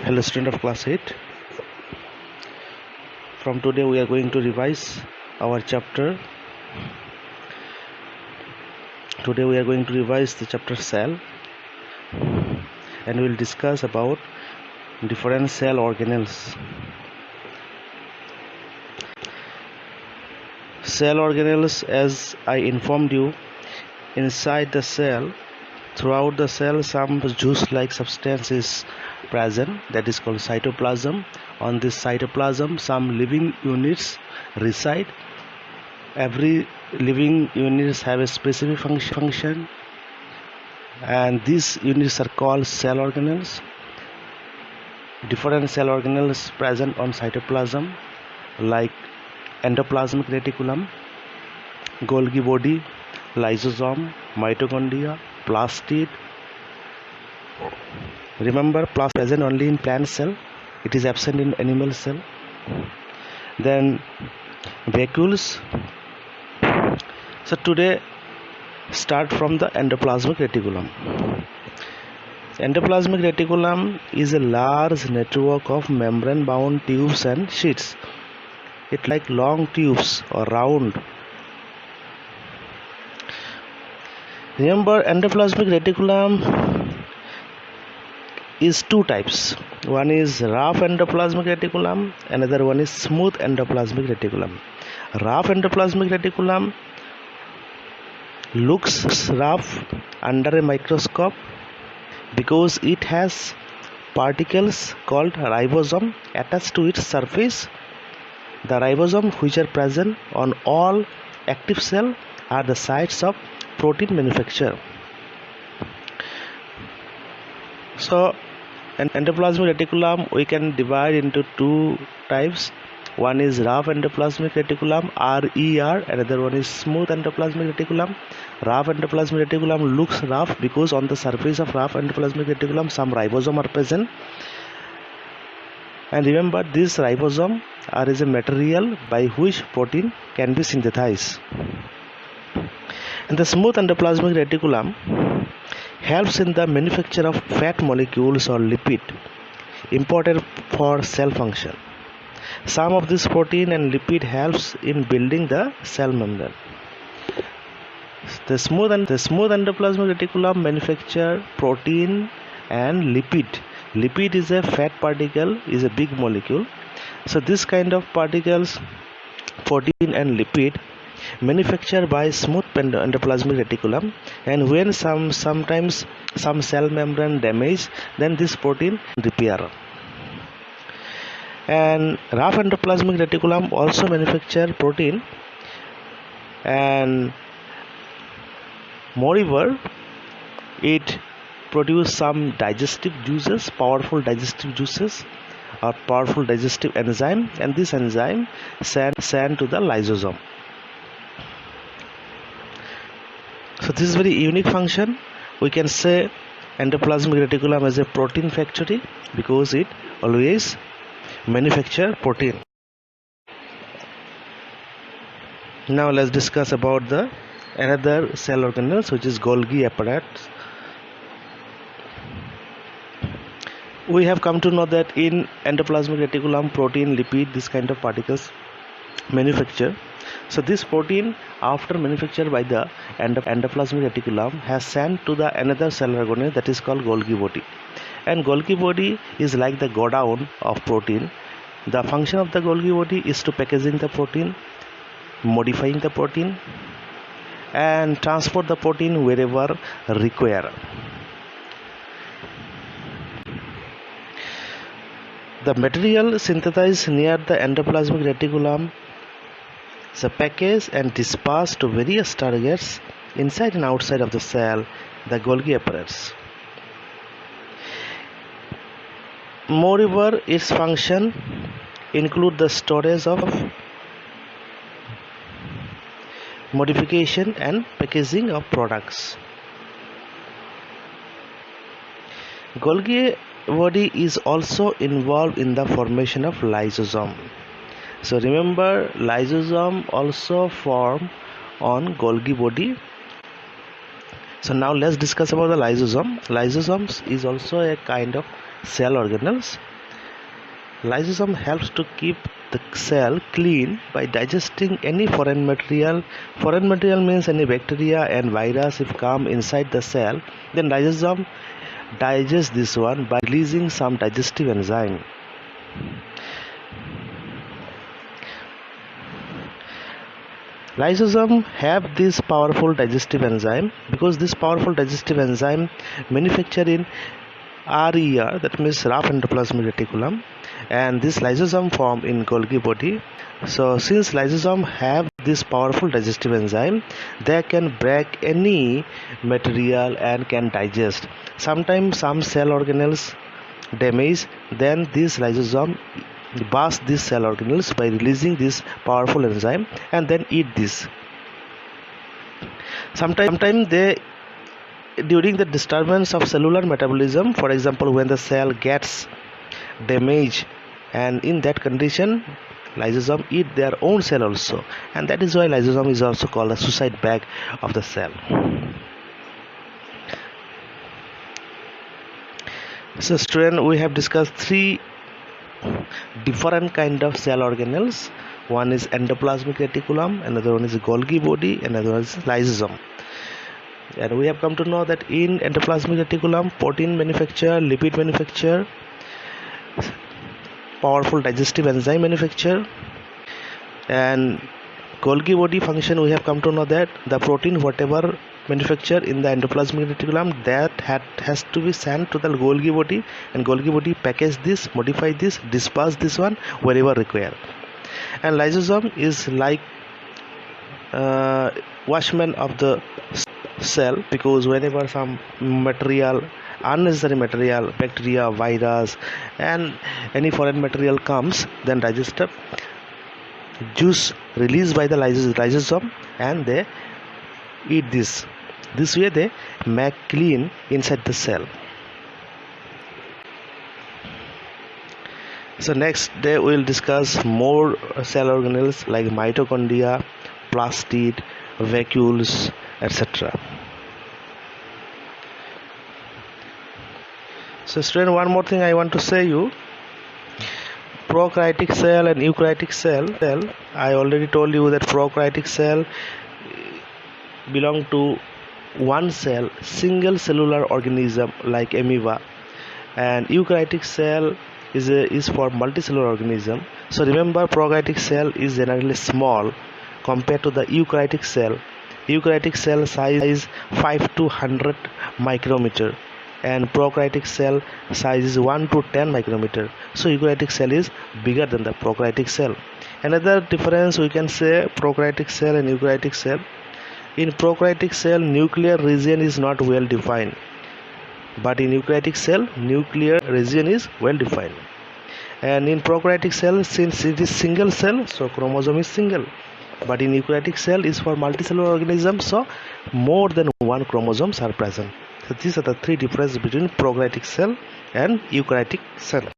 Hello student of class 8. From today we are going to revise our chapter. Today we are going to revise the chapter cell, and we will discuss about different cell organelles. Cell organelles, as I informed you, inside the cell, throughout the cell, some juice-like substance is present, that is called cytoplasm. On this cytoplasm, some living units reside. Every living units have a specific function, and these units are called cell organelles. Different cell organelles present on cytoplasm, like endoplasmic reticulum, Golgi body, lysosome, mitochondria, plastid. Remember, plastid present only in plant cell, it is absent in animal cell. Then vacuoles. So today start from the endoplasmic reticulum. Endoplasmic reticulum is a large network of membrane bound tubes and sheets. It like long tubes or round. Remember, endoplasmic reticulum is two types. One is rough endoplasmic reticulum, another one is smooth endoplasmic reticulum. Rough endoplasmic reticulum looks rough under a microscope because it has particles called ribosome attached to its surface. The ribosome, which are present on all active cells, are the sites of protein manufacture. So endoplasmic reticulum we can divide into two types. One is rough endoplasmic reticulum, RER. Another one is smooth endoplasmic reticulum. Rough endoplasmic reticulum looks rough because on the surface of rough endoplasmic reticulum some ribosome are present. And remember, this ribosome is a material by which protein can be synthesized. And the smooth endoplasmic reticulum helps in the manufacture of fat molecules or lipid important for cell function. Some of this protein and lipid helps in building the cell membrane. The smooth endoplasmic reticulum manufacture protein and lipid. Lipid is a fat particle, is a big molecule. So this kind of particles, protein and lipid, manufactured by smooth endoplasmic reticulum, and when sometimes some cell membrane damage, then this protein repair. And rough endoplasmic reticulum also manufacture protein, and moreover it produce some digestive juices, powerful digestive juices or powerful digestive enzyme, and this enzyme send to the lysosome. So this is very unique function. We can say endoplasmic reticulum as a protein factory because it always manufacture protein. Now let's discuss about the another cell organelles, which is Golgi apparatus. We have come to know that in endoplasmic reticulum, protein, lipid, this kind of particles manufacture. So this protein, after manufactured by the endoplasmic reticulum, has sent to the another cell organelle, that is called Golgi body. And Golgi body is like the godown of protein. The function of the Golgi body is to packaging the protein, modifying the protein, and transport the protein wherever required. The material synthesized near the endoplasmic reticulum is packaged and dispersed to various targets inside and outside of the cell, the Golgi apparatus. Moreover, its function include the storage of modification and packaging of products. Golgi body is also involved in the formation of lysosome. So remember, lysosome also form on Golgi body. So now let's discuss about the lysosome. Lysosomes is also a kind of cell organelles. Lysosome helps to keep the cell clean by digesting any foreign material. Foreign material means any bacteria and virus if come inside the cell, then lysosome digests this one by releasing some digestive enzyme. Lysosome have this powerful digestive enzyme because this powerful digestive enzyme manufactured in RER, that means rough endoplasmic reticulum, and this lysosome form in Golgi body. So since lysosome have this powerful digestive enzyme, they can break any material and can digest. Sometimes some cell organelles damage, then this lysosome burst these cell organelles by releasing this powerful enzyme and then eat this. Sometimes they, during the disturbance of cellular metabolism, for example when the cell gets damaged, and in that condition lysosome eat their own cell also, and that is why lysosome is also called a suicide bag of the cell. So student, we have discussed three different kind of cell organelles. One is endoplasmic reticulum, another one is Golgi body, another one is lysosome. And we have come to know that in endoplasmic reticulum, protein manufacture, lipid manufacture, powerful digestive enzyme manufacture, and Golgi body function. We have come to know that the protein whatever manufactured in the endoplasmic reticulum, that has to be sent to the Golgi body, and Golgi body package this, modify this, disperse this one wherever required. And lysosome is like watchman of the cell, because whenever some material, unnecessary material, bacteria, virus and any foreign material comes, then digestive juice released by the lysosome and they eat this. This way they make clean inside the cell. So next day we will discuss more cell organelles like mitochondria, plastid, vacuoles, etc. So student, one more thing I want to say you, prokaryotic cell and eukaryotic cell. I already told you that prokaryotic cell belong to one cell, single cellular organism like amoeba, and eukaryotic cell is for multicellular organism. So remember, prokaryotic cell is generally small compared to the eukaryotic cell. Eukaryotic cell size is 5 to 100 micrometer, and prokaryotic cell size is 1 to 10 micrometer. So eukaryotic cell is bigger than the prokaryotic cell. Another difference we can say prokaryotic cell and eukaryotic cell. In prokaryotic cell, nuclear region is not well defined, but in eukaryotic cell, nuclear region is well defined. And in prokaryotic cell, since it is single cell, so chromosome is single, but in eukaryotic cell is for multicellular organism, so more than one chromosomes are present. So these are the three differences between prokaryotic cell and eukaryotic cell.